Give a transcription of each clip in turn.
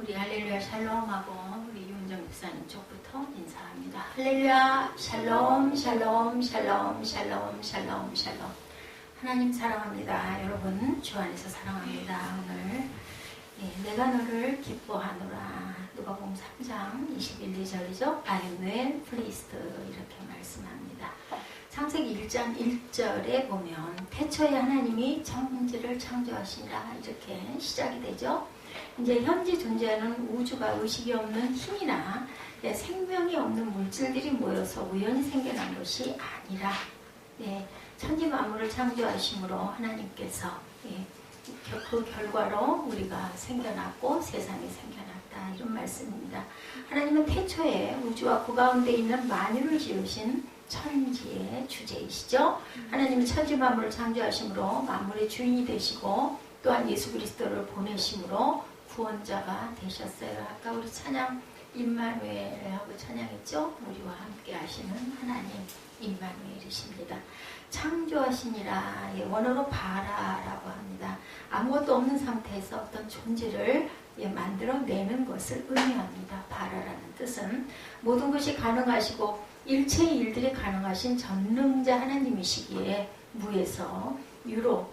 우리 할렐루야 샬롬하고 우리 유은정 목사님 쪽부터 인사합니다. 할렐루야 샬롬 샬롬 샬롬 샬롬 샬롬 샬롬. 하나님 사랑합니다. 여러분 주 안에서 사랑합니다. 오늘 내가 너를 기뻐하노라. 누가복음 3장 21, 2절이죠. I am well pleased 이렇게 말씀합니다. 창세기 1장 1절에 보면 태초에 하나님이 천지를 창조하시니라 이렇게 시작이 되죠. 이제 현재 존재하는 우주가 의식이 없는 힘이나 생명이 없는 물질들이 모여서 우연히 생겨난 것이 아니라 천지 만물을 창조하심으로 하나님께서 그 결과로 우리가 생겨났고 세상이 생겨났다 이런 말씀입니다. 하나님은 태초에 우주와 그 가운데 있는 만유를 지으신 천지의 주제이시죠. 하나님은 천지 만물을 창조하심으로 만물의 주인이 되시고 또한 예수 그리스도를 보내심으로 구원자가 되셨어요. 아까 우리 찬양 임마누엘하고 찬양했죠. 우리와 함께 하시는 하나님 임마누엘이십니다. 창조하시니라 원어로 바라라고 합니다. 아무것도 없는 상태에서 어떤 존재를 만들어내는 것을 의미합니다. 바라라는 뜻은 모든 것이 가능하시고 일체의 일들이 가능하신 전능자 하나님이시기에 무에서 유로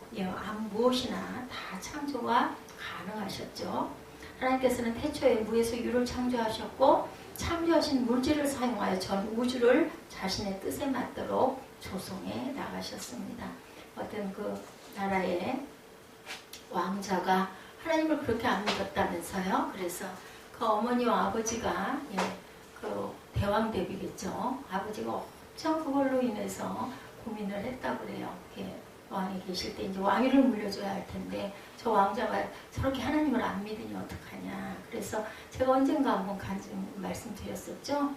무엇이나 다 창조가 가능하셨죠. 하나님께서는 태초에 무에서 유를 창조하셨고 창조하신 물질을 사용하여 전 우주를 자신의 뜻에 맞도록 조성해 나가셨습니다. 어떤 그 나라의 왕자가 하나님을 그렇게 안 믿었다면서요. 그래서 그 어머니와 아버지가 그 대왕대비겠죠. 아버지가 엄청 그걸로 인해서 고민을 했다고 그래요. 왕이 계실 때 이제 왕위를 물려줘야 할 텐데 저 왕자가 저렇게 하나님을 안 믿으니 어떡하냐. 그래서 제가 언젠가 한번 말씀드렸었죠.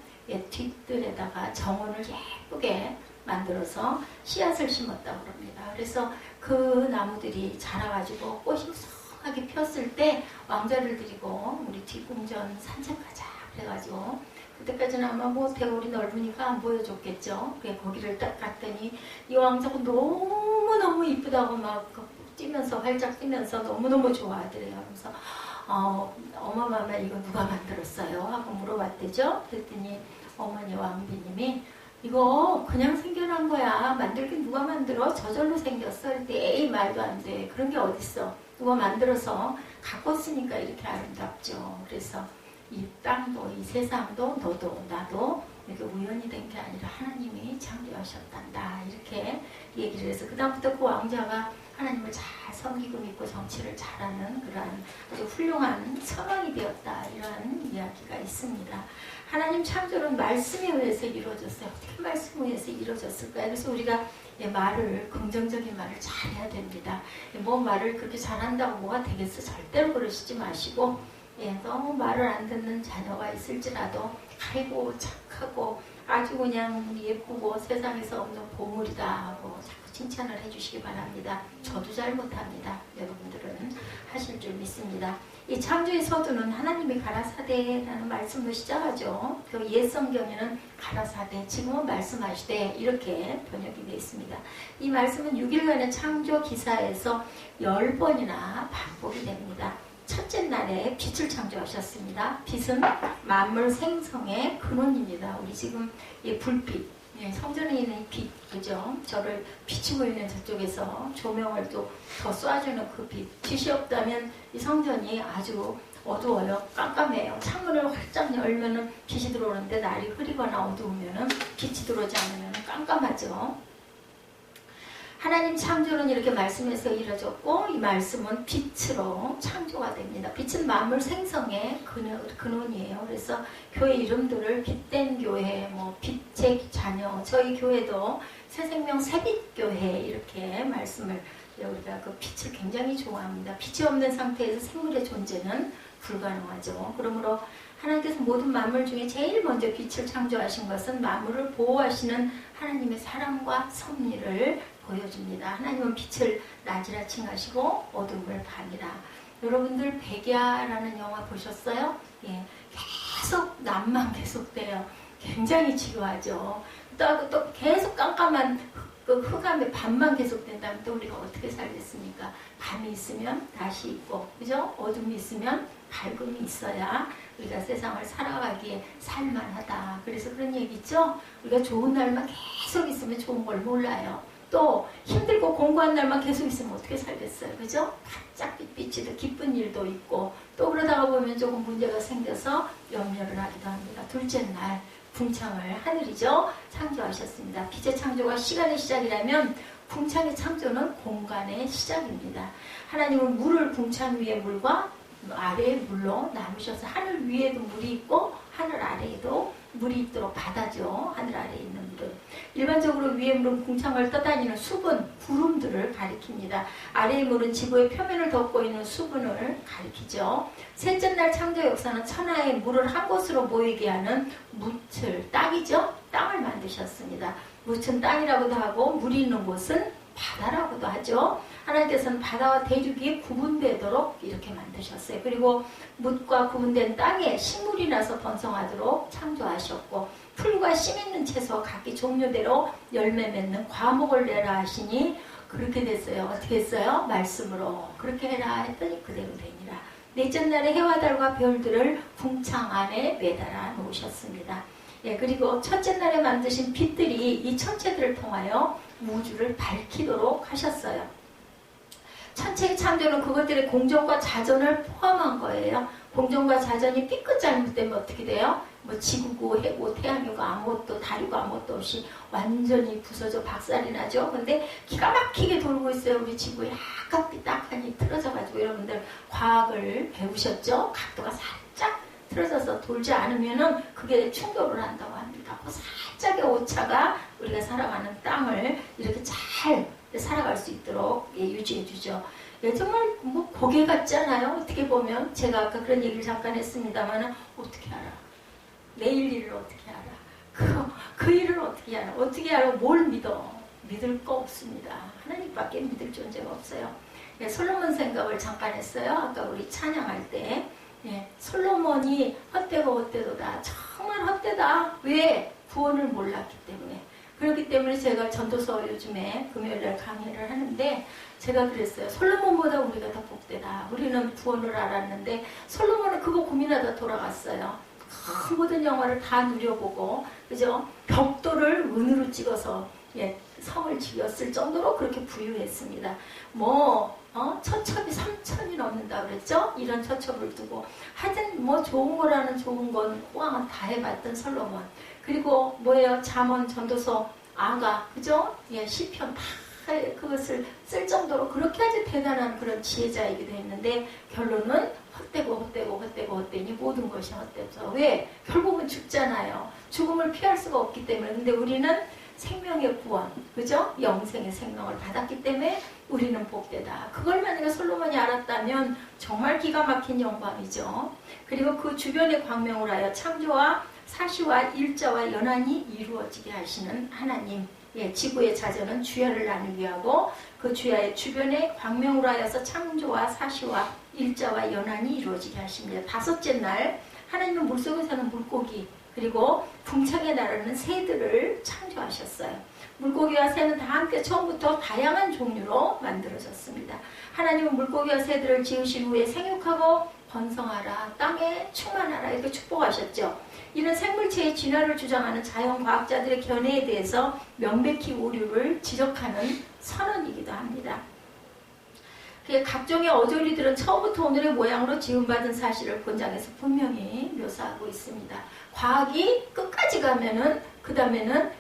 뒷뜰에다가 정원을 예쁘게 만들어서 씨앗을 심었다고 그럽니다. 그래서 그 나무들이 자라가지고 꽃이 무성하게 폈을 때 왕자를 데리고 우리 뒷궁전 산책하자 그래가지고 그때까지는 아마 대궐이 넓으니까 안 보여줬겠죠. 거기를 딱 갔더니 이 왕자가 너무너무 이쁘다고 막 뛰면서 활짝 뛰면서 너무너무 좋아하더래요. 그래서 어머마마 이거 누가 만들었어요? 하고 물어봤대죠. 그랬더니 어머니 왕비님이 이거 그냥 생겨난 거야. 만들긴 누가 만들어? 저절로 생겼어. 그랬더니 에이 말도 안 돼. 그런 게 어딨어. 누가 만들어서 갖고 쓰니까 이렇게 아름답죠. 그래서 이 땅도 이 세상도 너도 나도 이렇게 우연히 된 게 아니라 하나님이 창조하셨단다 이렇게 얘기를 해서 그 다음부터 그 왕자가 하나님을 잘 섬기고 믿고 정치를 잘하는 그러한 아주 훌륭한 선왕이 되었다 이러한 이야기가 있습니다. 하나님 창조는 말씀에 의해서 이루어졌어요. 어떻게 말씀에 의해서 이루어졌을까요? 그래서 우리가 말을 긍정적인 말을 잘해야 됩니다. 뭐 말을 그렇게 잘한다고 뭐가 되겠어 절대로 그러시지 마시고 너무 말을 안 듣는 자녀가 있을지라도 아이고 착하고 아주 그냥 예쁘고 세상에서 없는 보물이다 하고 자꾸 칭찬을 해주시기 바랍니다. 저도 잘 못합니다. 여러분들은 하실 줄 믿습니다. 이 창조의 서두는 하나님이 가라사대라는 말씀으로 시작하죠. 그 옛 성경에는 가라사대, 지금은 말씀하시되 이렇게 번역이 되어 있습니다. 이 말씀은 6일간의 창조 기사에서 10번이나 반복이 됩니다. 첫째 날에 빛을 창조하셨습니다. 빛은 만물 생성의 근원입니다. 우리 지금 불빛, 성전에 있는 빛, 그죠? 저를 비추고 있는 저쪽에서 조명을 또 더 쏴주는 그 빛. 빛이 없다면 이 성전이 아주 어두워요. 깜깜해요. 창문을 활짝 열면은 빛이 들어오는데 날이 흐리거나 어두우면은 빛이 들어오지 않으면 깜깜하죠. 하나님 창조는 이렇게 말씀에서 이루어졌고 이 말씀은 빛으로 창조가 됩니다. 빛은 만물 생성의 근원이에요. 그래서 교회 이름들을 빛된 교회, 빛의 자녀, 저희 교회도 새생명 새빛교회 이렇게 말씀을 우리가 그 빛을 굉장히 좋아합니다. 빛이 없는 상태에서 생물의 존재는 불가능하죠. 그러므로 하나님께서 모든 만물 중에 제일 먼저 빛을 창조하신 것은 만물을 보호하시는 하나님의 사랑과 섭리를 보여줍니다. 하나님은 빛을 낮이라 칭하시고 어둠을 밤이라. 여러분들 백야라는 영화 보셨어요? 계속 낮만 계속돼요. 굉장히 지루하죠. 또 계속 깜깜한 그 흑암의 밤만 계속된다면 또 우리가 어떻게 살겠습니까? 밤이 있으면 낮이 있고, 그죠? 어둠이 있으면 밝음이 있어야 우리가 세상을 살아가기에 살만하다. 그래서 그런 얘기 있죠? 우리가 좋은 날만 계속 있으면 좋은 걸 몰라요. 또 힘들고 공부한 날만 계속 있으면 어떻게 살겠어요? 그죠? 바짝 빛비치듯 기쁜 일도 있고 또 그러다가 보면 조금 문제가 생겨서 염려를 하기도 합니다. 둘째 날 궁창을 하늘이죠. 창조하셨습니다. 빛의 창조가 시간의 시작이라면 궁창의 창조는 공간의 시작입니다. 하나님은 물을 궁창 위의 물과 아래의 물로 나누셔서 하늘 위에도 물이 있고 하늘 아래에도 물이 있도록 바다죠. 하늘 아래에 있는 물은. 일반적으로 위의 물은 궁창을 떠다니는 수분, 구름들을 가리킵니다. 아래의 물은 지구의 표면을 덮고 있는 수분을 가리키죠. 셋째 날 창조 역사는 천하의 물을 한 곳으로 모이게 하는 묻을, 땅이죠. 땅을 만드셨습니다. 묻은 땅이라고도 하고 물이 있는 곳은 바다라고도 하죠. 하나님께서는 바다와 대륙이 구분되도록 이렇게 만드셨어요. 그리고 묻과 구분된 땅에 식물이 나서 번성하도록 창조하셨고 풀과 씨 있는 채소와 각기 종류대로 열매 맺는 과목을 내라 하시니 그렇게 됐어요. 어떻게 했어요? 말씀으로 그렇게 해라 했더니 그대로 되니라. 넷째 날에 해와 달과 별들을 궁창 안에 매달아 놓으셨습니다. 예, 그리고 첫째 날에 만드신 빛들이 이 천체들을 통하여 우주를 밝히도록 하셨어요. 천체의 창조는 그것들의 공정과 자전을 포함한 거예요. 공정과 자전이 삐끗 잘못되면 어떻게 돼요? 뭐 지구고 해고 태양이고 아무것도 다리고 아무것도 없이 완전히 부서져 박살이 나죠. 근데 기가 막히게 돌고 있어요. 우리 지구 약간 삐딱하니 틀어져가지고 여러분들 과학을 배우셨죠? 각도가 살짝 틀어져서 돌지 않으면은 그게 충돌을 한다고 합니다. 그 살짝의 오차가 우리가 살아가는 땅을 이렇게 잘 살아갈 수 있도록 유지해 주죠. 예, 정말 뭐 고개 같지 않아요? 어떻게 보면 제가 아까 그런 얘기를 잠깐 했습니다만 어떻게 알아? 내일 일을 어떻게 알아? 그 일을 어떻게 알아? 어떻게 알아? 뭘 믿어? 믿을 거 없습니다. 하나님밖에 믿을 존재가 없어요. 예, 솔로몬 생각을 잠깐 했어요. 아까 우리 찬양할 때 예, 솔로몬이 헛되고 헛되도다. 정말 헛되다. 왜? 구원을 몰랐기 때문에. 그렇기 때문에 제가 전도서 요즘에 금요일날 강의를 하는데 제가 그랬어요. 솔로몬보다 우리가 더 복되다. 우리는 구원을 알았는데 솔로몬은 그거 고민하다 돌아갔어요. 모든 영화를 다 누려보고 그죠? 벽돌을 은으로 찍어서 예, 성을 지었을 정도로 그렇게 부유했습니다. 처첩이 3천이 넘는다 그랬죠? 이런 처첩을 두고 하여튼 뭐 좋은 거라는 좋은 건 호황은 다 해봤던 솔로몬. 그리고 뭐예요? 잠언, 전도서, 아가, 그죠? 예, 시편 다 그것을 쓸 정도로 그렇게 아주 대단한 그런 지혜자이기도 했는데 결론은 헛되니 모든 것이 헛되죠. 왜? 결국은 죽잖아요. 죽음을 피할 수가 없기 때문에. 근데 우리는 생명의 구원, 그죠? 영생의 생명을 받았기 때문에 우리는 복되다. 그걸 만약에 솔로몬이 알았다면 정말 기가 막힌 영광이죠. 그리고 그 주변의 광명을 하여 창조와 사시와 일자와 연한이 이루어지게 하시는 하나님. 예, 지구의 자전은 주야를 나누게 하고 그 주야의 주변에 광명으로 하여서 창조와 사시와 일자와 연한이 이루어지게 하십니다. 다섯째 날 하나님은 물속에 사는 물고기 그리고 궁창에 나르는 새들을 창조하셨어요. 물고기와 새는 다 함께 처음부터 다양한 종류로 만들어졌습니다. 하나님은 물고기와 새들을 지으신 후에 생육하고 번성하라, 땅에 충만하라 이렇게 축복하셨죠. 이런 생물체의 진화를 주장하는 자연과학자들의 견해에 대해서 명백히 오류를 지적하는 선언이기도 합니다. 각종의 어조리들은 처음부터 오늘의 모양으로 지음받은 사실을 본장에서 분명히 묘사하고 있습니다. 과학이 끝까지 가면은 그 다음에는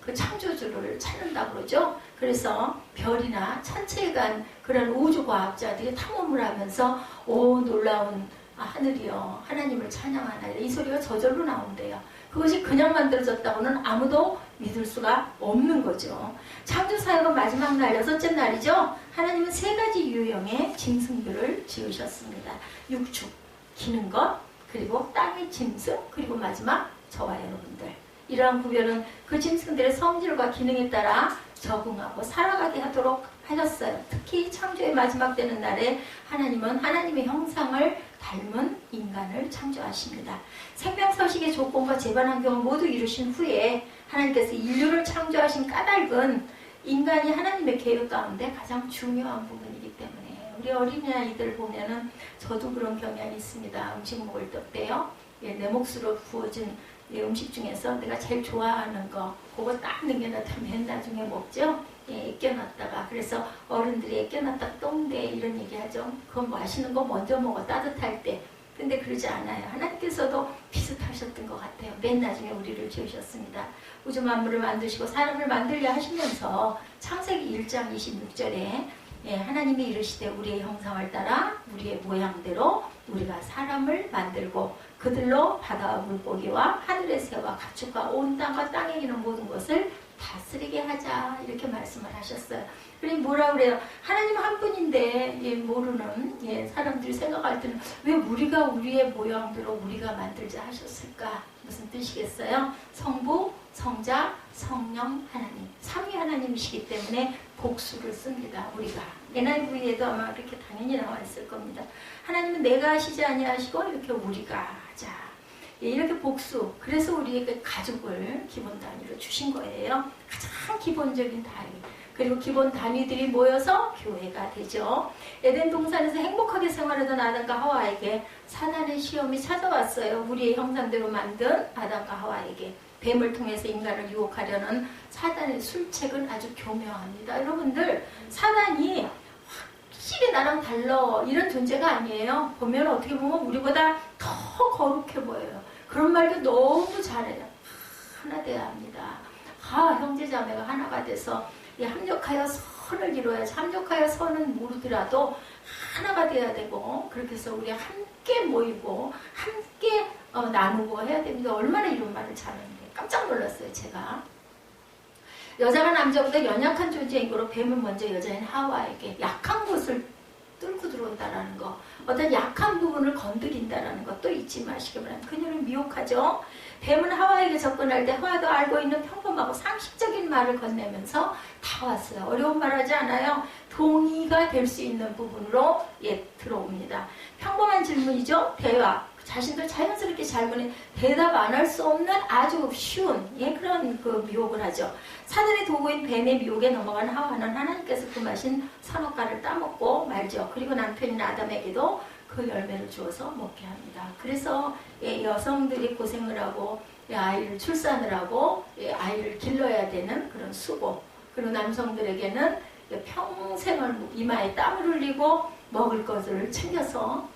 그 창조주를 찾는다고 그러죠. 그래서 별이나 천체에 간 그런 우주과학자들이 탐험을 하면서 놀라운 하늘이여 하나님을 찬양하나이다. 이 소리가 저절로 나온대요. 그것이 그냥 만들어졌다고는 아무도 믿을 수가 없는 거죠. 창조사역은 마지막 날 여섯째 날이죠. 하나님은 세 가지 유형의 짐승들을 지으셨습니다. 육축, 기는 것, 그리고 땅의 짐승, 그리고 마지막 저와 여러분들. 이러한 구별은 그 짐승들의 성질과 기능에 따라 적응하고 살아가게 하도록 하셨어요. 특히 창조의 마지막 되는 날에 하나님은 하나님의 형상을 닮은 인간을 창조하십니다. 생명서식의 조건과 재반 환경을 모두 이루신 후에 하나님께서 인류를 창조하신 까닭은 인간이 하나님의 계획 가운데 가장 중요한 부분이기 때문에 우리 어린아이들 보면은 저도 그런 경향이 있습니다. 음식 먹을 때요. 예, 내 몫으로 부어진 예, 음식 중에서 내가 제일 좋아하는 거 그거 딱 남겨놨다 맨 나중에 먹죠. 예, 애껴놨다가 그래서 어른들이 애껴놨다 똥대 이런 얘기하죠. 그건 맛있는 거 먼저 먹어 따뜻할 때. 근데 그러지 않아요. 하나님께서도 비슷하셨던 것 같아요. 맨 나중에 우리를 지으셨습니다. 우주 만물을 만드시고 사람을 만들려 하시면서 창세기 1장 26절에 예, 하나님이 이르시되 우리의 형상을 따라 우리의 모양대로 우리가 사람을 만들고 그들로 바다와 물고기와 하늘의 새와 가축과 온 땅과 땅에 있는 모든 것을 다스리게 하자 이렇게 말씀을 하셨어요. 그러니 뭐라 그래요? 하나님 한 분인데 예, 모르는 예, 사람들이 생각할 때는 왜 우리가 우리의 모양대로 우리가 만들자 하셨을까? 무슨 뜻이겠어요? 성부, 성자, 성령 하나님 삼위 하나님이시기 때문에 복수를 씁니다. 우리가 NIV에도 아마 이렇게 당연히 나와 있을 겁니다. 하나님은 내가 하시지 아니하시고 이렇게 우리가 하자. 예, 이렇게 복수. 그래서 우리에게 가족을 기본 단위로 주신 거예요. 가장 기본적인 단위. 그리고 기본 단위들이 모여서 교회가 되죠. 에덴 동산에서 행복하게 생활하던 아담과 하와에게 사단의 시험이 찾아왔어요. 우리의 형상대로 만든 아담과 하와에게. 뱀을 통해서 인간을 유혹하려는 사단의 술책은 아주 교묘합니다. 여러분들, 사단이 확실히 나랑 달라 이런 존재가 아니에요. 보면 어떻게 보면 우리보다 더 거룩해 보여요. 그런 말도 너무 잘해요. 하나 돼야 합니다. 형제자매가 하나가 돼서 합력하여 선을 이루어야지. 합력하여 선은 모르더라도 하나가 돼야 되고 그렇게 해서 우리 함께 모이고 함께 나누고 해야 됩니다. 얼마나 이런 말을 잘하는데 깜짝 놀랐어요. 제가 여자가 남자보다 연약한 존재인 거로 뱀은 먼저 여자인 하와에게 약한 곳을 뚫고 들어온다라는 거, 어떤 약한 부분을 건드린다라는 것도 잊지 마시기 바랍니다. 그녀를 미혹하죠. 뱀은 하와에게 접근할 때 하와도 알고 있는 평범하고 상식적인 말을 건네면서 다 왔어요. 어려운 말 하지 않아요. 동의가 될 수 있는 부분으로 들어옵니다. 평범한 질문이죠. 대화. 자신도 자연스럽게 질문에 대답 안 할 수 없는 아주 쉬운 그런 그 미혹을 하죠. 사단의 도구인 뱀의 미혹에 넘어간 하와는 하나님께서 금하신 선악과를 따먹고 말죠. 그리고 남편인 아담에게도 그 열매를 주어서 먹게 합니다. 그래서 여성들이 고생을 하고 아이를 출산을 하고 아이를 길러야 되는 그런 수고, 그리고 남성들에게는 평생을 이마에 땀을 흘리고 먹을 것을 챙겨서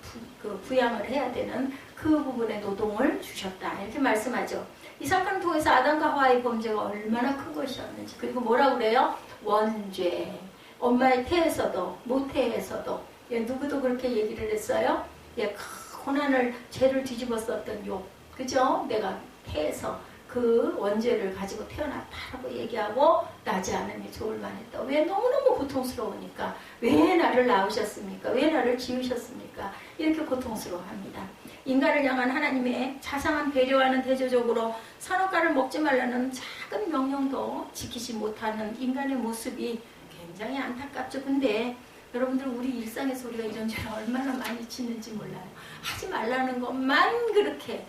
부양을 해야 되는 그 부분의 노동을 주셨다 이렇게 말씀하죠. 이 사건을 통해서 아담과 하와의 범죄가 얼마나 큰 것이었는지, 그리고 뭐라고 그래요? 원죄. 엄마의 태에서도 모태에서도 누구도 그렇게 얘기를 했어요. 고난을 죄를 뒤집었었던 욥, 그죠? 내가 태에서 그 원죄를 가지고 태어났다라고 얘기하고 나지 않으니 좋을 만했다. 왜? 너무너무 고통스러우니까. 왜 나를 낳으셨습니까? 왜 나를 지으셨습니까? 이렇게 고통스러워합니다. 인간을 향한 하나님의 자상한 배려와는 대조적으로 선악과를 먹지 말라는 작은 명령도 지키지 못하는 인간의 모습이 굉장히 안타깝죠. 근데 여러분들 우리 일상에서 우리가 이런 죄를 얼마나 많이 짓는지 몰라요. 하지 말라는 것만 그렇게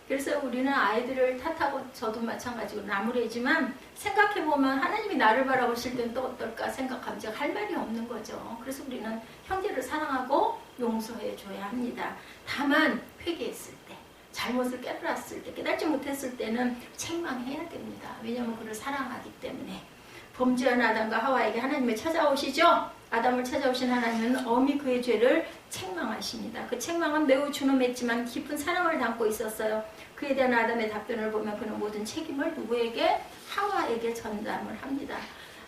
그래서 우리는 아이들을 탓하고 저도 마찬가지고 나무래지만 생각해보면 하나님이 나를 바라보실 때는 또 어떨까 생각하면 제가 할 말이 없는 거죠. 그래서 우리는 형제를 사랑하고 용서해줘야 합니다. 다만 회개했을 때, 잘못을 깨달았을 때, 깨달지 못했을 때는 책망해야 됩니다. 왜냐하면 그를 사랑하기 때문에. 범죄한 아담과 하와에게 하나님이 찾아오시죠. 아담을 찾아오신 하나님은 엄히 그의 죄를 책망하십니다. 그 책망은 매우 준엄했지만 깊은 사랑을 담고 있었어요. 그에 대한 아담의 답변을 보면 그는 모든 책임을 누구에게? 하와에게 전담을 합니다.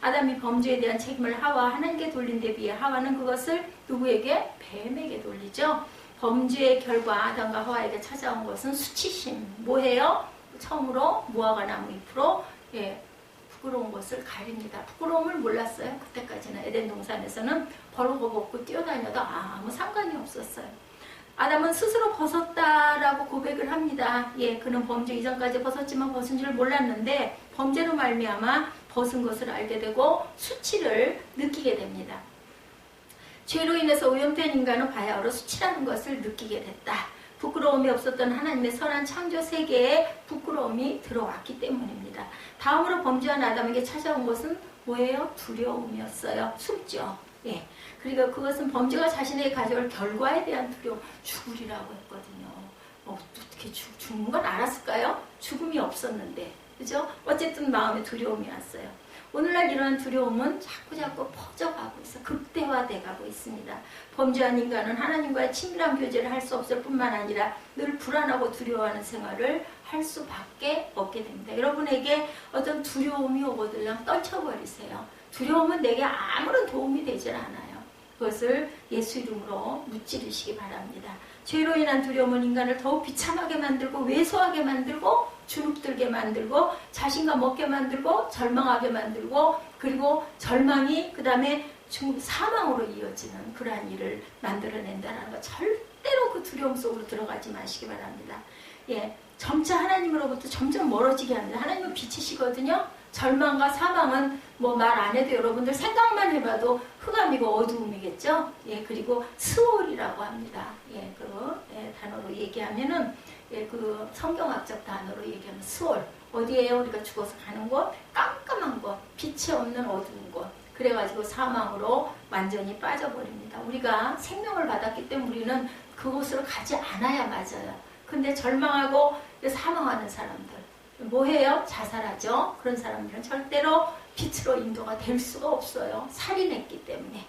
아담이 범죄에 대한 책임을 하나님께 돌린 데 비해 하와는 그것을 누구에게? 뱀에게 돌리죠. 범죄의 결과 아담과 하와에게 찾아온 것은 수치심. 뭐예요? 처음으로 무화과 나무 잎으로 부끄러운 것을 가립니다. 부끄러움을 몰랐어요. 그때까지는 에덴 동산에서는 벌거벗고 뛰어다녀도 아무 상관이 없었어요. 아담은 스스로 벗었다라고 고백을 합니다. 그는 범죄 이전까지 벗었지만 벗은 줄 몰랐는데 범죄로 말미암아 벗은 것을 알게 되고 수치를 느끼게 됩니다. 죄로 인해서 오염된 인간은 바야흐로 수치라는 것을 느끼게 됐다. 부끄러움이 없었던 하나님의 선한 창조 세계에 부끄러움이 들어왔기 때문입니다. 다음으로 범죄한 아담에게 찾아온 것은 뭐예요? 두려움이었어요. 숨죠. 예. 그러니까 그것은 범죄가 자신에게 가져올 결과에 대한 두려움, 죽으리라고 했거든요. 어떻게 죽는 건 알았을까요? 죽음이 없었는데. 그죠? 어쨌든 마음에 두려움이 왔어요. 오늘날 이러한 두려움은 자꾸자꾸 퍼져가고 있어. 극대화돼 가고 있습니다. 범죄한 인간은 하나님과의 친밀한 교제를 할 수 없을 뿐만 아니라 늘 불안하고 두려워하는 생활을 할 수밖에 없게 됩니다. 여러분에게 어떤 두려움이 오거들랑 떨쳐버리세요. 두려움은 내게 아무런 도움이 되질 않아요. 그것을 예수 이름으로 무찌르시기 바랍니다. 죄로 인한 두려움은 인간을 더욱 비참하게 만들고 왜소하게 만들고 주눅들게 만들고 자신감 없게 만들고 절망하게 만들고 그리고 절망이 그 다음에 사망으로 이어지는 그러한 일을 만들어낸다는 거 절대로 그 두려움 속으로 들어가지 마시기 바랍니다. 예, 점차 하나님으로부터 점점 멀어지게 합니다. 하나님은 빛이시거든요. 절망과 사망은 뭐 말 안 해도 여러분들 생각만 해봐도 흑암이고 어두움이겠죠. 예, 그리고 스월이라고 합니다. 예, 단어로 얘기하면은 그 성경학적 단어로 얘기하면 스월. 어디에요? 우리가 죽어서 가는 곳? 깜깜한 곳, 빛이 없는 어두운 곳. 그래가지고 사망으로 완전히 빠져버립니다. 우리가 생명을 받았기 때문에 우리는 그곳으로 가지 않아야 맞아요. 근데 절망하고 사망하는 사람들 뭐 해요? 자살하죠. 그런 사람들은 절대로 빛으로 인도가 될 수가 없어요. 살인했기 때문에.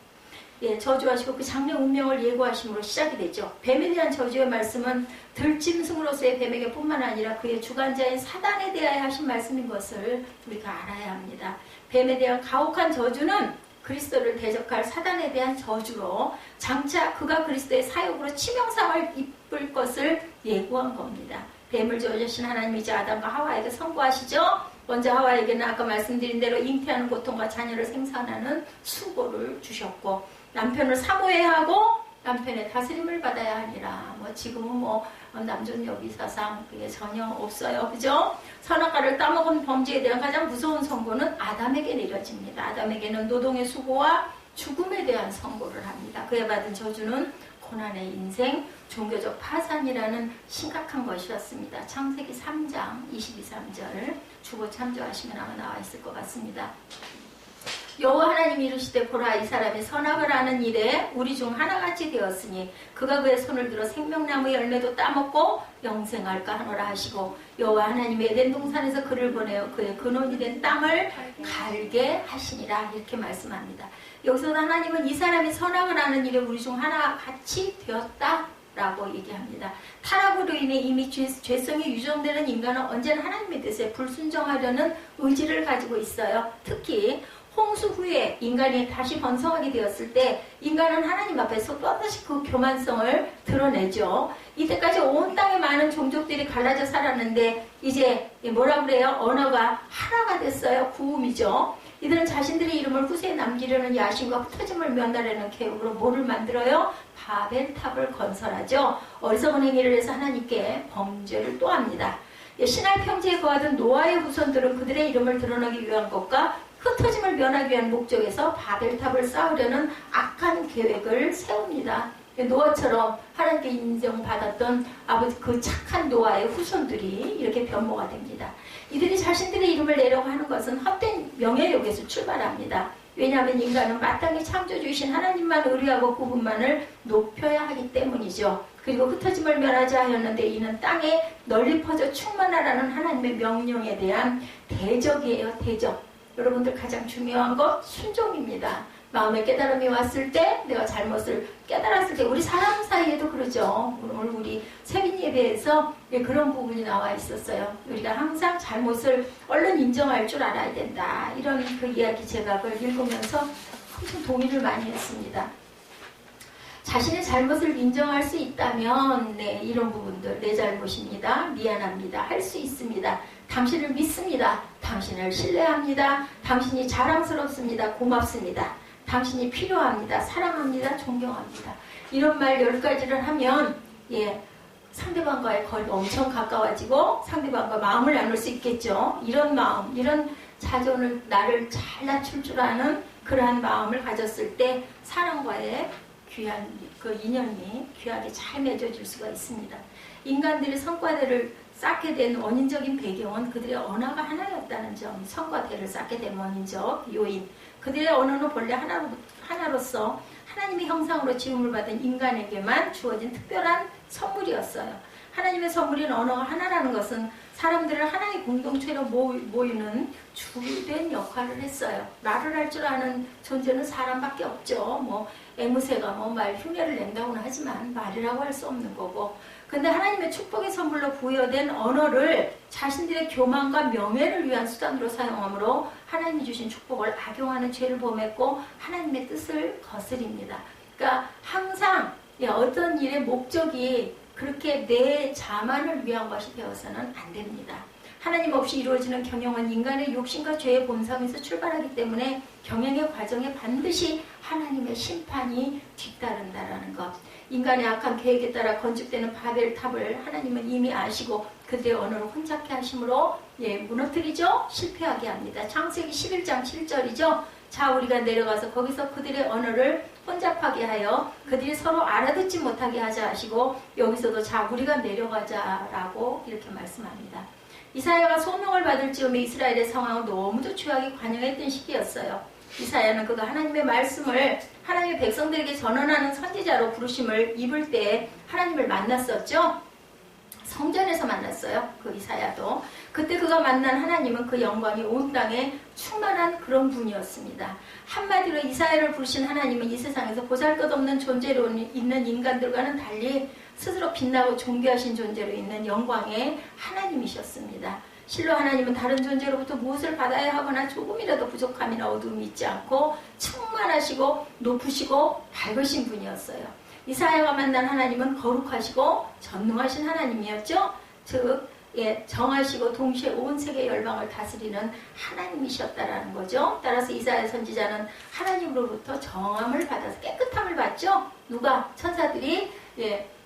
예, 저주하시고 그 장래 운명을 예고하심으로 시작이 되죠. 뱀에 대한 저주의 말씀은 들짐승으로서의 뱀에게 뿐만 아니라 그의 주관자인 사단에 대하여 하신 말씀인 것을 우리가 알아야 합니다. 뱀에 대한 가혹한 저주는 그리스도를 대적할 사단에 대한 저주로 장차 그가 그리스도의 사역으로 치명상을 입을 것을 예고한 겁니다. 뱀을 저주하신 하나님이 이제 아담과 하와에게 선고하시죠. 먼저 하와에게는 아까 말씀드린 대로 잉태하는 고통과 자녀를 생산하는 수고를 주셨고 남편을 사모해야 하고 남편의 다스림을 받아야 하니라. 뭐 지금은 뭐 남존여비 사상 그게 전혀 없어요. 그죠? 선악과를 따먹은 범죄에 대한 가장 무서운 선고는 아담에게 내려집니다. 아담에게는 노동의 수고와 죽음에 대한 선고를 합니다. 그에 받은 저주는 고난의 인생, 종교적 파산이라는 심각한 것이었습니다. 창세기 3장 22, 3절 주보 참조하시면 아마 나와 있을 것 같습니다. 여호와 하나님이 이르시되 보라 이 사람이 선악을 하는 일에 우리 중 하나같이 되었으니 그가 그의 손을 들어 생명나무의 열매도 따먹고 영생할까 하노라 하시고 여호와 하나님이 에덴 동산에서 그를 보내어 그의 근원이 된 땅을 갈게 하시니라 이렇게 말씀합니다. 여기서 하나님은 이 사람이 선악을 하는 일에 우리 중 하나같이 되었다 라고 얘기합니다. 타락으로 인해 이미 죄성이 유정되는 인간은 언제나 하나님의 뜻에 불순종하려는 의지를 가지고 있어요. 특히 홍수 후에 인간이 다시 번성하게 되었을 때 인간은 하나님 앞에서 또다시 그 교만성을 드러내죠. 이때까지 온 땅에 많은 종족들이 갈라져 살았는데 이제 뭐라 그래요? 언어가 하나가 됐어요. 구음이죠. 이들은 자신들의 이름을 후세에 남기려는 야심과 흩어짐을 면하려는 계획으로 뭐를 만들어요? 바벨탑을 건설하죠. 어리석은 행위를 해서 하나님께 범죄를 또 합니다. 신할 평지에 거하던 노아의 후손들은 그들의 이름을 드러나기 위한 것과 흩어짐을 면하기 위한 목적에서 바벨탑을 쌓으려는 악한 계획을 세웁니다. 노아처럼 하나님께 인정받았던 아버지 그 착한 노아의 후손들이 이렇게 변모가 됩니다. 이들이 자신들의 이름을 내려고 하는 것은 헛된 명예욕에서 출발합니다. 왜냐하면 인간은 마땅히 창조주이신 하나님만 의뢰하고 그분만을 높여야 하기 때문이죠. 그리고 흩어짐을 면하지 하였는데 이는 땅에 널리 퍼져 충만하라는 하나님의 명령에 대한 대적이에요. 대적. 여러분들 가장 중요한 것 순종입니다. 마음에 깨달음이 왔을 때 내가 잘못을 깨달았을 때 우리 사람 사이에도 그러죠. 오늘 우리 세빈 예배에서 그런 부분이 나와 있었어요. 우리가 항상 잘못을 얼른 인정할 줄 알아야 된다. 이런 그 이야기 제각을 읽으면서 엄청 동의를 많이 했습니다. 자신의 잘못을 인정할 수 있다면 이런 부분들 내 잘못입니다. 미안합니다. 할 수 있습니다. 당신을 믿습니다. 당신을 신뢰합니다. 당신이 자랑스럽습니다. 고맙습니다. 당신이 필요합니다. 사랑합니다. 존경합니다. 이런 말 10가지를 하면 상대방과의 거리가 엄청 가까워지고 상대방과 마음을 나눌 수 있겠죠. 이런 마음, 이런 자존을 나를 잘 낮출 줄 아는 그러한 마음을 가졌을 때 사랑과의 귀한 그 인연이 귀하게 잘 맺어질 수가 있습니다. 인간들이 성과대를 쌓게 된 원인적인 배경은 그들의 언어가 하나였다는 점, 성과 대를 쌓게 된 원인적 요인, 그들의 언어는 본래 하나로서 하나님의 형상으로 지음을 받은 인간에게만 주어진 특별한 선물이었어요. 하나님의 선물인 언어가 하나라는 것은 사람들을 하나의 공동체로 모이는 주된 역할을 했어요. 말을 할 줄 아는 존재는 사람밖에 없죠. 뭐 앵무새가 말 흉내를 낸다고는 하지만 말이라고 할 수 없는 거고. 근데 하나님의 축복의 선물로 부여된 언어를 자신들의 교만과 명예를 위한 수단으로 사용함으로 하나님이 주신 축복을 악용하는 죄를 범했고 하나님의 뜻을 거스립니다. 그러니까 항상 어떤 일의 목적이 그렇게 내 자만을 위한 것이 되어서는 안 됩니다. 하나님 없이 이루어지는 경영은 인간의 욕심과 죄의 본성에서 출발하기 때문에 경영의 과정에 반드시 하나님의 심판이 뒤따른다라는 것. 인간의 악한 계획에 따라 건축되는 바벨 탑을 하나님은 이미 아시고 그들의 언어를 혼잡케 하심으로 무너뜨리죠. 실패하게 합니다. 창세기 11장 7절이죠. 자, 우리가 내려가서 거기서 그들의 언어를 혼잡하게 하여 그들이 서로 알아듣지 못하게 하자 하시고 여기서도 자, 우리가 내려가자라고 이렇게 말씀합니다. 이사야가 소명을 받을 즈음에 이스라엘의 상황을 너무도 죄악이 관영했던 시기였어요. 이사야는 그가 하나님의 말씀을 하나님의 백성들에게 전언하는 선지자로 부르심을 입을 때 하나님을 만났었죠. 성전에서 만났어요. 그 이사야도. 그때 그가 만난 하나님은 그 영광이 온 땅에 충만한 그런 분이었습니다. 한마디로 이사야를 부르신 하나님은 이 세상에서 보잘것없는 존재로 있는 인간들과는 달리 스스로 빛나고 존귀하신 존재로 있는 영광의 하나님이셨습니다. 실로 하나님은 다른 존재로부터 무엇을 받아야 하거나 조금이라도 부족함이나 어두움이 있지 않고 충만하시고 높으시고 밝으신 분이었어요. 이사야가 만난 하나님은 거룩하시고 전능하신 하나님이었죠. 즉 정하시고 동시에 온 세계 열방을 다스리는 하나님이셨다라는 거죠. 따라서 이사야 선지자는 하나님으로부터 정함을 받아서 깨끗함을 받죠. 누가? 천사들이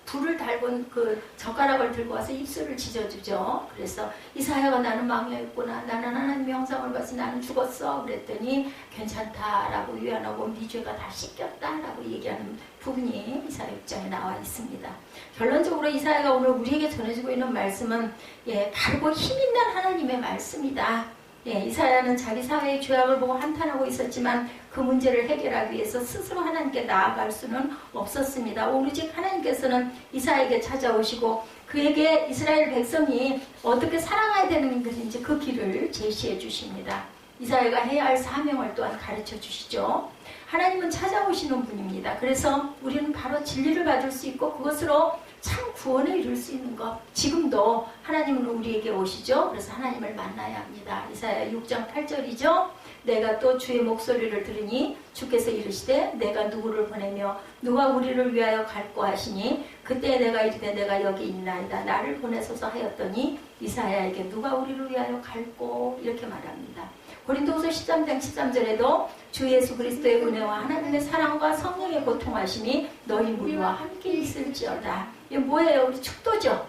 불을 달군 그 젓가락을 들고 와서 입술을 지져주죠. 그래서 이사야가 나는 망하였구나. 나는 하나님의 형상을 봤으니 나는 죽었어. 그랬더니 괜찮다라고 위안하고 네 죄가 다 씻겼다라고 얘기하는 부분이 이사야 6장에 나와 있습니다. 결론적으로 이사야가 오늘 우리에게 전해주고 있는 말씀은 바르고 힘있는 하나님의 말씀이다. 이사야는 자기 사회의 죄악을 보고 한탄하고 있었지만 그 문제를 해결하기 위해서 스스로 하나님께 나아갈 수는 없었습니다. 오로지 하나님께서는 이사야에게 찾아오시고 그에게 이스라엘 백성이 어떻게 살아가야 되는 것인지 그 길을 제시해 주십니다. 이사야가 해야 할 사명을 또한 가르쳐 주시죠. 하나님은 찾아오시는 분입니다. 그래서 우리는 바로 진리를 받을 수 있고 그것으로 참 구원을 이룰 수 있는 것. 지금도 하나님은 우리에게 오시죠. 그래서 하나님을 만나야 합니다. 이사야 6장 8절이죠. 내가 또 주의 목소리를 들으니 주께서 이르시되 내가 누구를 보내며 누가 우리를 위하여 갈꼬 하시니 그때 내가 이르되 내가 여기 있나이다. 나를 보내소서 하였더니 이사야에게 누가 우리를 위하여 갈꼬 이렇게 말합니다. 고린도후서 13장 13절에도 주 예수 그리스도의 은혜와 하나님의 사랑과 성령의 고통하심이 너희 무리와 함께 있을지어다. 이게 뭐예요? 우리 축도죠.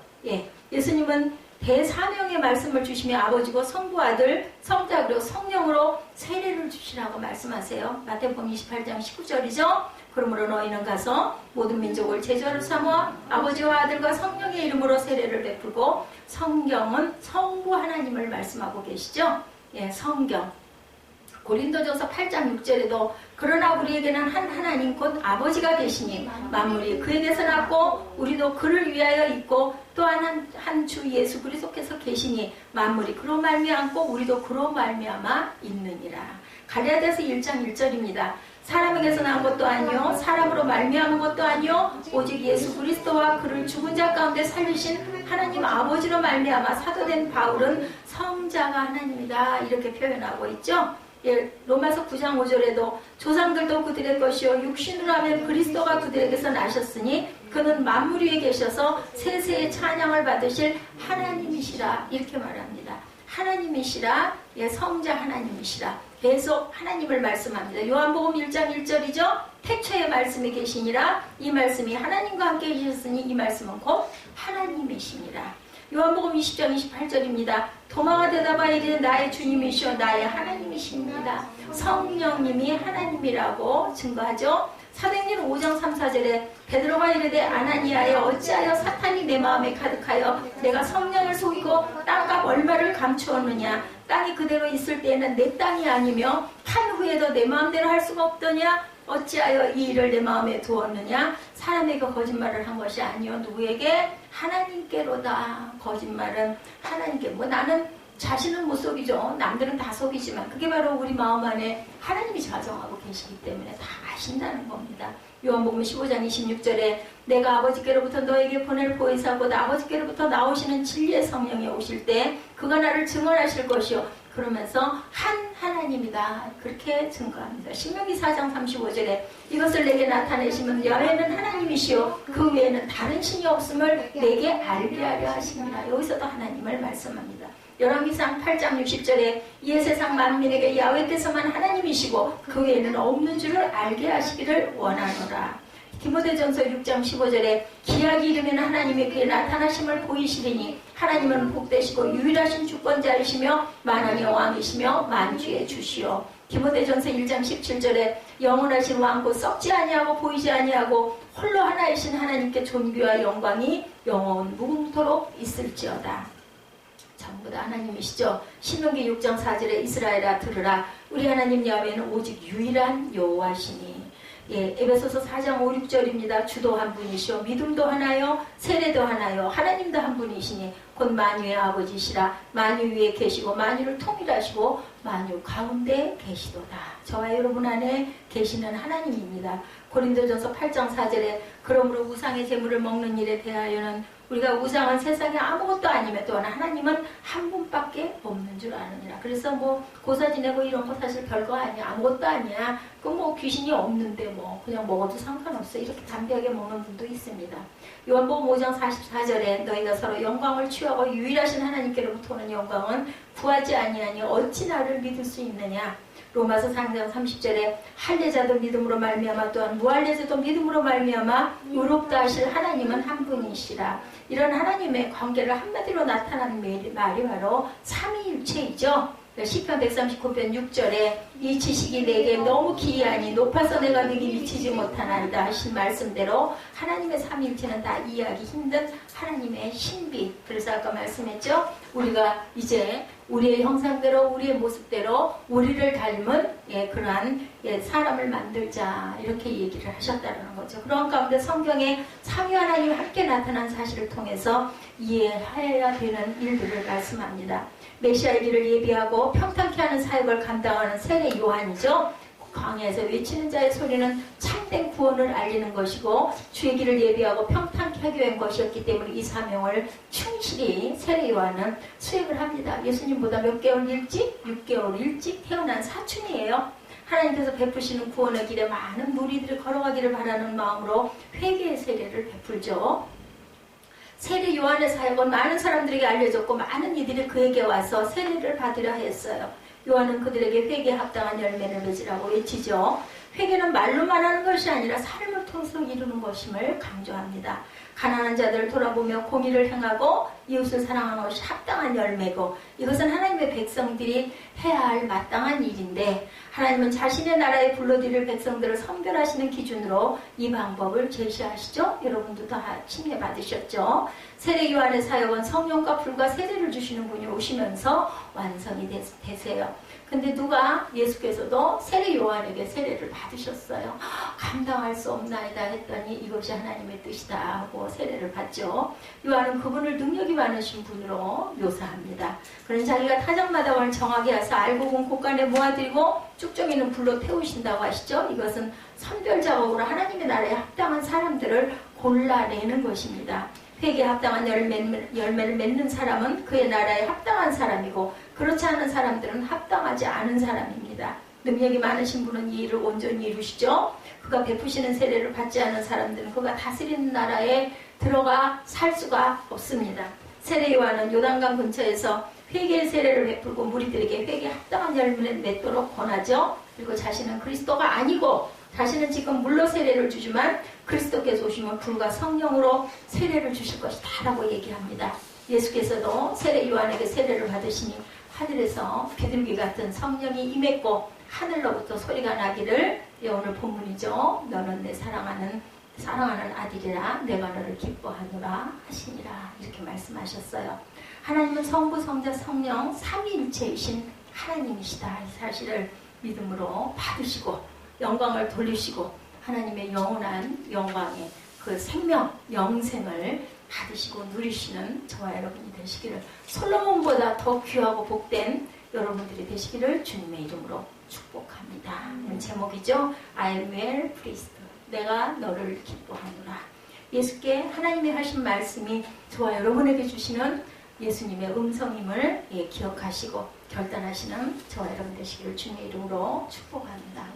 예수님은 대사명의 말씀을 주시며 아버지고 성부 아들 성자 그리고 성령으로 세례를 주시라고 말씀하세요. 마태복음 28장 19절이죠. 그러므로 너희는 가서 모든 민족을 제자로 삼아 아버지와 아들과 성령의 이름으로 세례를 베풀고 성경은 성부 하나님을 말씀하고 계시죠. 성경 고린도전서 8장 6절에도 그러나 우리에게는 한 하나님 곧 아버지가 계시니 만물이 그에게서 났고 우리도 그를 위하여 있고 또한 한 주 예수 그리스도께서 계시니 만물이 그로 말미암고 우리도 그로 말미암아 있느니라. 갈라디아서 1장 1절입니다. 사람에게서 난 것도 아니요 사람으로 말미암은 것도 아니요 오직 예수 그리스도와 그를 죽은 자 가운데 살리신 하나님 아버지로 말미암아 사도된 바울은 성자가 하나님이다 이렇게 표현하고 있죠. 로마서 9장 5절에도 조상들도 그들의 것이요 육신으로 하면 그리스도가 그들에게서 나셨으니 그는 만물 위에 계셔서 세세의 찬양을 받으실 하나님이시라 이렇게 말합니다. 하나님이시라 성자 하나님이시라 계속 하나님을 말씀합니다. 요한복음 1장 1절이죠. 태초에 말씀이 계시니라 이 말씀이 하나님과 함께 계셨으니 이 말씀은 곧 하나님이시니라. 요한복음 20장 28절입니다. 도마가 대답하여 이르되 나의 주님이시여 나의 하나님이십니다. 성령님이 하나님이라고 증거하죠. 사도행전 5장 3, 4절에 베드로가 이르되 아나니아여 어찌하여 사탄이 내 마음에 가득하여 내가 성령을 속이고 땅과 얼마를 감추었느냐. 땅이 그대로 있을 때에는 내 땅이 아니며 탄 후에도 내 마음대로 할 수가 없더냐. 어찌하여 이 일을 내 마음에 두었느냐. 사람에게 거짓말을 한 것이 아니요 누구에게? 하나님께로다. 거짓말은 하나님께. 나는 자신은 못 속이죠. 남들은 다 속이지만 그게 바로 우리 마음 안에 하나님이 좌정하고 계시기 때문에 다 아신다는 겁니다. 요한복음 15장 26절에 내가 아버지께로부터 너에게 보낼 보혜사 곧 아버지께로부터 나오시는 진리의 성령이 오실 때 그가 나를 증언하실 것이요 그러면서 한 하나님이다. 그렇게 증거합니다. 신명기 4장 35절에 이것을 내게 나타내시면 야훼는 하나님이시요 그 외에는 다른 신이 없음을 내게 알게 하려 하십니다. 여기서도 하나님을 말씀합니다. 열왕기상 8장 60절에 이 세상 만민에게 야훼께서만 하나님이시고 그 외에는 없는 줄을 알게 하시기를 원하노라. 디모데전서 6장 15절에 기약이 이르면 하나님이 그의 나타나심을 보이시리니 하나님은 복되시고 유일하신 주권자이시며 만왕의 왕이시며 만주의 주시오. 디모데전서 1장 17절에 영원하신 왕 곧 썩지 아니하고 보이지 아니하고 홀로 하나이신 하나님께 존귀와 영광이 영원 무궁토록 있을지어다. 전부 다 하나님이시죠. 신명기 6장 4절에 이스라엘아 들으라 우리 하나님 야훼는 오직 유일한 여호와시니. 에베소서 4장 5, 6절입니다. 주도 한 분이시오 믿음도 하나요 세례도 하나요 하나님도 한 분이시니 곧 만유의 아버지시라. 만유 위에 계시고 만유를 통일하시고 만유 가운데 계시도다. 저와 여러분 안에 계시는 하나님입니다. 고린도전서 8장 4절에 그러므로 우상의 제물을 먹는 일에 대하여는 우리가 우상은 세상에 아무것도 아니며 또한 하나님은 한 분밖에 없는 줄 아느니라. 그래서 고사 지내고 이런 거 사실 별거 아니야. 아무것도 아니야. 그 귀신이 없는데 그냥 먹어도 상관없어. 이렇게 담대하게 먹는 분도 있습니다. 요한복음 5장 44절에 너희가 서로 영광을 취하고 유일하신 하나님께로부터 오는 영광은 구하지 아니하니 어찌 나를 믿을 수 있느냐. 로마서 3장 30절에 할례자도 믿음으로 말미암아 또한 무할례자도 믿음으로 말미암아 의롭다 하실 하나님은 한 분이시라. 이런 하나님의 관계를 한마디로 나타나는 말이 바로 삼위일체이죠. 시편 139편 6절에 이 지식이 내게 너무 기이하니 높아서 내가 너에게 미치지 못하나이다 하신 말씀대로 하나님의 삼위일체는 다 이해하기 힘든 하나님의 신비. 그래서 아까 말씀했죠. 우리가 이제 우리의 형상대로 우리의 모습대로 우리를 닮은 그러한 사람을 만들자 이렇게 얘기를 하셨다는 거죠. 그런 가운데 성경에 삼위 하나님 함께 나타난 사실을 통해서 이해해야 되는 일들을 말씀합니다. 메시아의 길을 예비하고 평탄케 하는 사역을 감당하는 세례 요한이죠. 광야에서 외치는 자의 소리는 참된 구원을 알리는 것이고 주의 길을 예비하고 평탄케 하기 위한 것이었기 때문에 이 사명을 충실히 세례 요한은 수행을 합니다. 예수님보다 몇 개월 일찍? 6개월 일찍 태어난 사춘이에요. 하나님께서 베푸시는 구원의 길에 많은 무리들이 걸어가기를 바라는 마음으로 회개의 세례를 베풀죠. 세례 요한의 사역은 많은 사람들에게 알려졌고 많은 이들이 그에게 와서 세례를 받으려 했어요. 요한은 그들에게 회개에 합당한 열매를 맺으라고 외치죠. 회개는 말로만 하는 것이 아니라 삶을 통해서 이루는 것임을 강조합니다. 가난한 자들을 돌아보며 공의를 행하고 이웃을 사랑하는 것이 합당한 열매고 이것은 하나님의 백성들이 해야 할 마땅한 일인데 하나님은 자신의 나라에 불러들일 백성들을 선별하시는 기준으로 이 방법을 제시하시죠. 여러분도 다 침례받으셨죠. 세례 요한의 사역은 성령과 불과 세례를 주시는 분이 오시면서 완성이 되세요. 근데 누가 예수께서도 세례 요한에게 세례를 받으셨어요. 감당할 수 없나이다 했더니 이것이 하나님의 뜻이다 하고 세례를 받죠. 요한은 그분을 능력이 많으신 분으로 묘사합니다. 그런 자기가 타작마당을 정하게 하사 알고 본 곳간에 모아들이고 쭉정이는 불로 태우신다고 하시죠. 이것은 선별 작업으로 하나님의 나라에 합당한 사람들을 골라내는 것입니다. 회개에 합당한 열매를 맺는 사람은 그의 나라에 합당한 사람이고 그렇지 않은 사람들은 합당하지 않은 사람입니다. 능력이 많으신 분은 이 일을 온전히 이루시죠. 그가 베푸시는 세례를 받지 않은 사람들은 그가 다스리는 나라에 들어가 살 수가 없습니다. 세례 요한은 요단강 근처에서 회개의 세례를 베풀고 무리들에게 회개에 합당한 열매를 맺도록 권하죠. 그리고 자신은 그리스도가 아니고 자신은 지금 물로 세례를 주지만 그리스도께서 오시면 불과 성령으로 세례를 주실 것이다 라고 얘기합니다. 예수께서도 세례 요한에게 세례를 받으시니 하늘에서 비둘기 같은 성령이 임했고 하늘로부터 소리가 나기를, 오늘 본문이죠. 너는 내 사랑하는 아들이라 내가 너를 기뻐하노라 하시니라. 이렇게 말씀하셨어요. 하나님은 성부, 성자, 성령 삼위일체이신 하나님이시다. 이 사실을 믿음으로 받으시고 영광을 돌리시고 하나님의 영원한 영광의 그 생명, 영생을 받으시고 누리시는 저와 여러분이 되시기를, 솔로몬보다 더 귀하고 복된 여러분들이 되시기를 주님의 이름으로 축복합니다. 제목이죠. I am well pleased. 내가 너를 기뻐하노라. 예수께 하나님이 하신 말씀이 저와 여러분에게 주시는 예수님의 음성임을 기억하시고 결단하시는 저와 여러분 되시기를 주님의 이름으로 축복합니다.